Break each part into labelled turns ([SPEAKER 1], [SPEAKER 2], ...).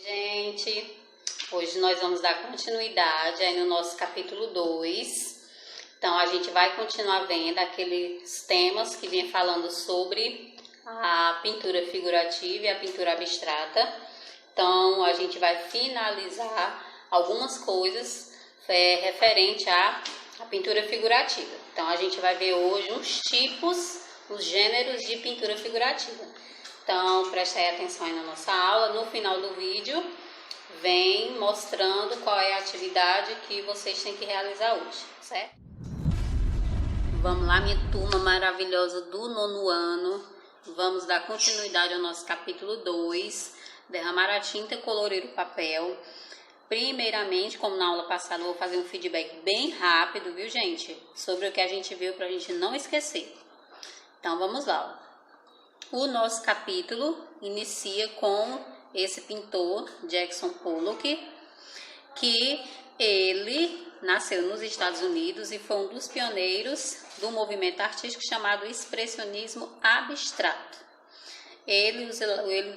[SPEAKER 1] Gente, hoje nós vamos dar continuidade aí no nosso capítulo 2. Então a gente vai continuar vendo aqueles temas que vinha falando sobre a pintura figurativa e a pintura abstrata. Então a gente vai finalizar algumas coisas referente à pintura figurativa. Então a gente vai ver hoje os tipos, os gêneros de pintura figurativa. Então, preste aí atenção aí na nossa aula. No final do vídeo, vem mostrando qual é a atividade que vocês têm que realizar hoje, certo? Vamos lá, minha turma maravilhosa do 9º ano. Vamos dar continuidade ao nosso capítulo 2, derramar a tinta e colorir o papel. Primeiramente, como na aula passada, eu vou fazer um feedback bem rápido, viu, gente? Sobre o que a gente viu, para a gente não esquecer. Então, vamos lá, ó. O nosso capítulo inicia com esse pintor, Jackson Pollock, que ele nasceu nos Estados Unidos e foi um dos pioneiros do movimento artístico chamado expressionismo abstrato. Ele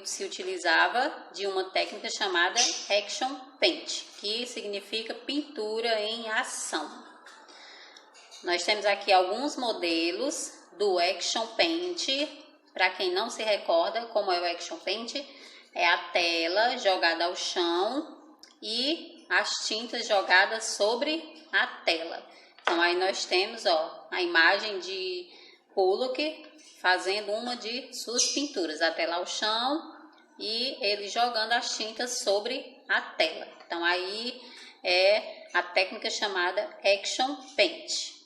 [SPEAKER 1] se utilizava de uma técnica chamada action paint, que significa pintura em ação. Nós temos aqui alguns modelos do action paint. Para quem não se recorda como é o action paint, é a tela jogada ao chão e as tintas jogadas sobre a tela. Então aí nós temos, ó, a imagem de Pollock fazendo uma de suas pinturas, a tela ao chão e ele jogando as tintas sobre a tela. Então aí é a técnica chamada action paint.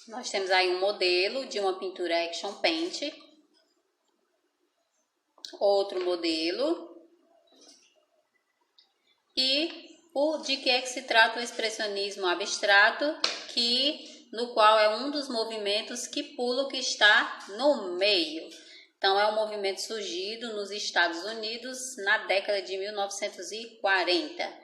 [SPEAKER 1] Nós temos aí um modelo de uma pintura action paint, outro modelo, e de que é que se trata o expressionismo abstrato, no qual é um dos movimentos que Pollock está no meio. Então é um movimento surgido nos Estados Unidos na década de 1940.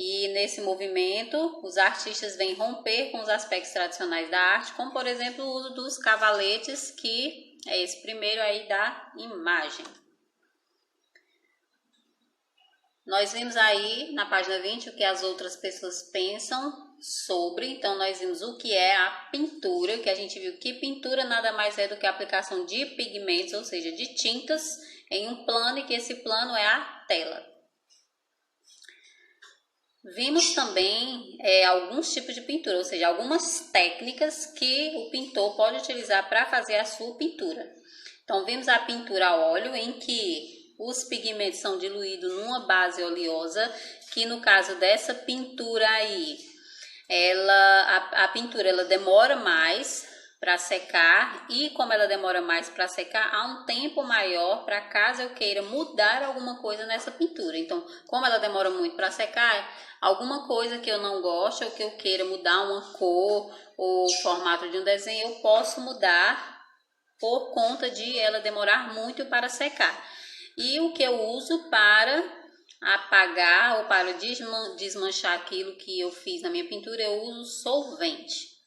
[SPEAKER 1] E nesse movimento, os artistas vêm romper com os aspectos tradicionais da arte, como, por exemplo, o uso dos cavaletes, que é esse primeiro aí da imagem. Nós vimos aí, na página 20, o que as outras pessoas pensam sobre. Então, nós vimos o que é a pintura, que a gente viu que pintura nada mais é do que a aplicação de pigmentos, ou seja, de tintas, em um plano, e que esse plano é a tela. Vimos também alguns tipos de pintura, ou seja, algumas técnicas que o pintor pode utilizar para fazer a sua pintura. Então, vimos a pintura a óleo, em que os pigmentos são diluídos numa base oleosa, que no caso dessa pintura aí, a pintura ela demora mais para secar, e como ela demora mais para secar, há um tempo maior para caso eu queira mudar alguma coisa nessa pintura. Então, como ela demora muito para secar, alguma coisa que eu não gosto ou que eu queira mudar uma cor ou formato de um desenho, eu posso mudar por conta de ela demorar muito para secar. E o que eu uso para apagar ou para desmanchar aquilo que eu fiz na minha pintura, eu uso solvente.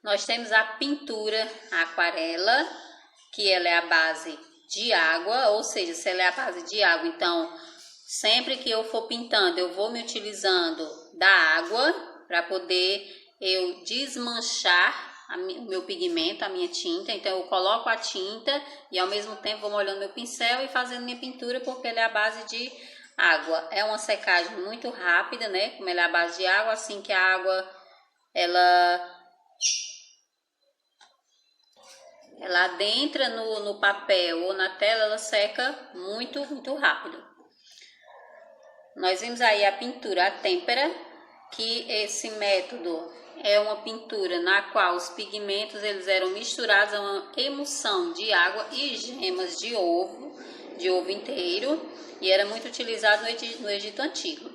[SPEAKER 1] Nós temos a pintura aquarela, que ela é a base de água, ou seja, se ela é a base de água, então sempre que eu for pintando, eu vou me utilizando da água para poder eu desmanchar o meu pigmento, a minha tinta. Então eu coloco a tinta e ao mesmo tempo vou molhando meu pincel e fazendo minha pintura, porque ela é a base de água. É uma secagem muito rápida, né? Como ela é a base de água, assim que a água ela adentra no papel ou na tela, ela seca muito, muito rápido. Nós vimos aí a pintura à têmpera, que esse método é uma pintura na qual os pigmentos eles eram misturados a uma emulsão de água e gemas de ovo inteiro, e era muito utilizado no Egito Antigo.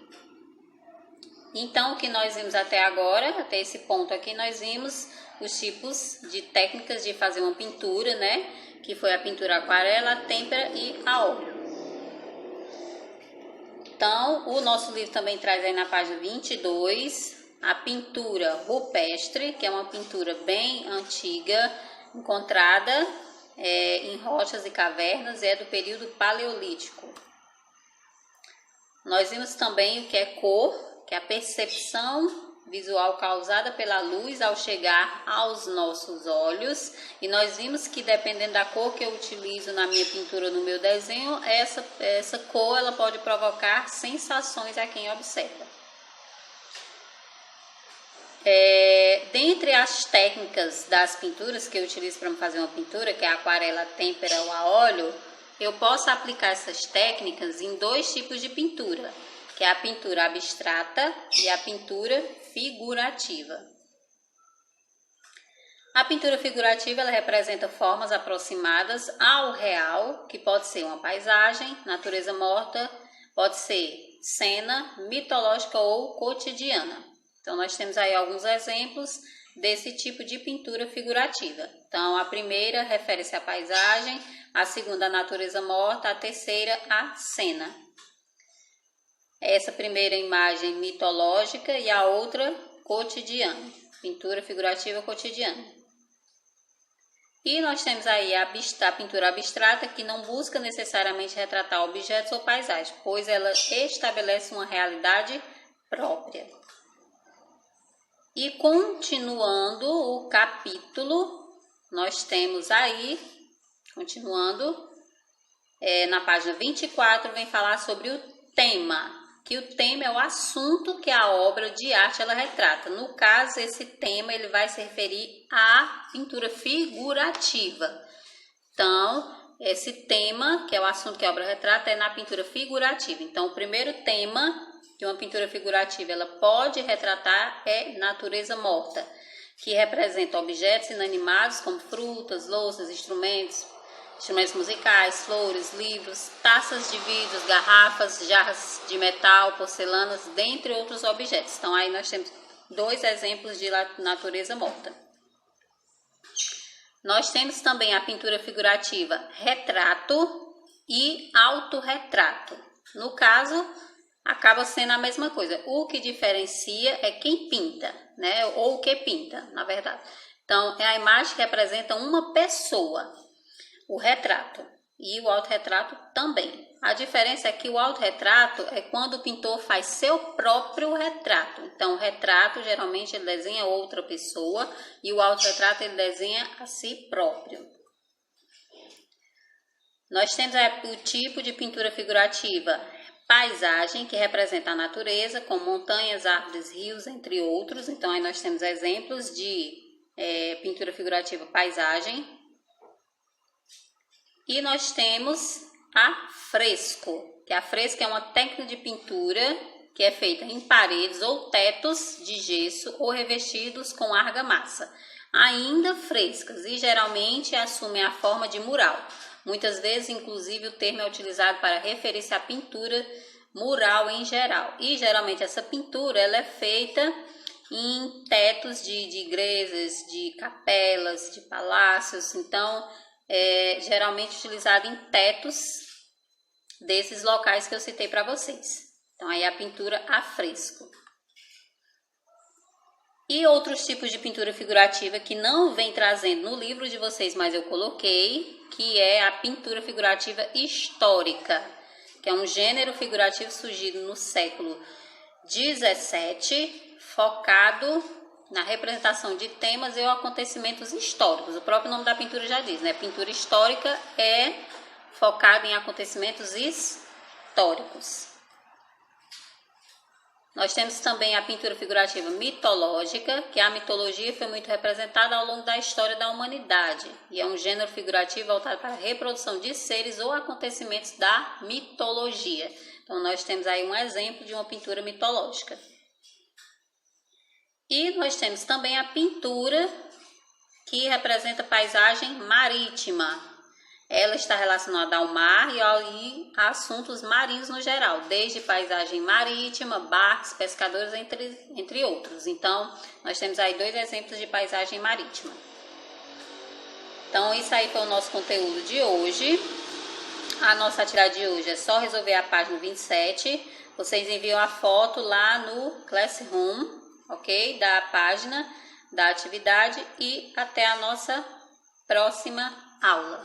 [SPEAKER 1] Então, o que nós vimos até agora, até esse ponto aqui, nós vimos os tipos de técnicas de fazer uma pintura, né? Que foi a pintura aquarela, a têmpera e a óleo. Então, o nosso livro também traz aí na página 22 a pintura rupestre, que é uma pintura bem antiga, encontrada em rochas e cavernas, é do período paleolítico. Nós vimos também o que é cor, que é a percepção visual causada pela luz ao chegar aos nossos olhos. E nós vimos que dependendo da cor que eu utilizo na minha pintura, no meu desenho, essa cor ela pode provocar sensações a quem observa. Dentre as técnicas das pinturas que eu utilizo para fazer uma pintura, que é a aquarela, têmpera ou a óleo, eu posso aplicar essas técnicas em dois tipos de pintura, que é a pintura abstrata e a pintura figurativa. A pintura figurativa ela representa formas aproximadas ao real, que pode ser uma paisagem, natureza morta, pode ser cena mitológica ou cotidiana. Então, nós temos aí alguns exemplos desse tipo de pintura figurativa. Então, a primeira refere-se à paisagem, a segunda à natureza morta, a terceira à cena. Essa primeira imagem mitológica e a outra cotidiana, pintura figurativa cotidiana. E nós temos aí a pintura abstrata, que não busca necessariamente retratar objetos ou paisagens, pois ela estabelece uma realidade própria. E continuando o capítulo, nós temos aí, continuando, na página 24, vem falar sobre o tema, que o tema é o assunto que a obra de arte ela retrata. No caso, esse tema ele vai se referir à pintura figurativa. Então, esse tema, que é o assunto que a obra retrata, é na pintura figurativa. Então, o primeiro tema que uma pintura figurativa ela pode retratar é natureza morta, que representa objetos inanimados como frutas, louças, instrumentos musicais, flores, livros, taças de vidro, garrafas, jarras de metal, porcelanas, dentre outros objetos. Então aí nós temos dois exemplos de natureza morta. Nós temos também a pintura figurativa retrato e autorretrato. No caso, acaba sendo a mesma coisa. O que diferencia é quem pinta, né? Ou o que pinta, na verdade. Então, é a imagem que representa uma pessoa, o retrato, e o autorretrato também. A diferença é que o autorretrato é quando o pintor faz seu próprio retrato. Então, o retrato, geralmente, ele desenha outra pessoa, e o autorretrato, ele desenha a si próprio. Nós temos o tipo de pintura figurativa paisagem, que representa a natureza, com montanhas, árvores, rios, entre outros. Então, aí nós temos exemplos de pintura figurativa paisagem. E nós temos a fresco, que a fresco é uma técnica de pintura que é feita em paredes ou tetos de gesso ou revestidos com argamassa, ainda frescas, e geralmente assumem a forma de mural. Muitas vezes, inclusive, o termo é utilizado para referir-se à pintura mural em geral. E geralmente essa pintura ela é feita em tetos de igrejas, de capelas, de palácios. Então, geralmente utilizado em tetos desses locais que eu citei para vocês. Então, aí a pintura a fresco. E outros tipos de pintura figurativa que não vem trazendo no livro de vocês, mas eu coloquei, que é a pintura figurativa histórica, que é um gênero figurativo surgido no século XVII, focado na representação de temas ou acontecimentos históricos. O próprio nome da pintura já diz, né? Pintura histórica é focada em acontecimentos históricos. Nós temos também a pintura figurativa mitológica, que a mitologia foi muito representada ao longo da história da humanidade, e é um gênero figurativo voltado para a reprodução de seres ou acontecimentos da mitologia. Então, nós temos aí um exemplo de uma pintura mitológica. E nós temos também a pintura que representa paisagem marítima. Ela está relacionada ao mar e a assuntos marinhos no geral, desde paisagem marítima, barcos, pescadores, entre outros. Então, nós temos aí dois exemplos de paisagem marítima. Então, isso aí foi o nosso conteúdo de hoje. A nossa atividade de hoje é só resolver a página 27. Vocês enviam a foto lá no Classroom, ok? Da página, da atividade, e até a nossa próxima aula.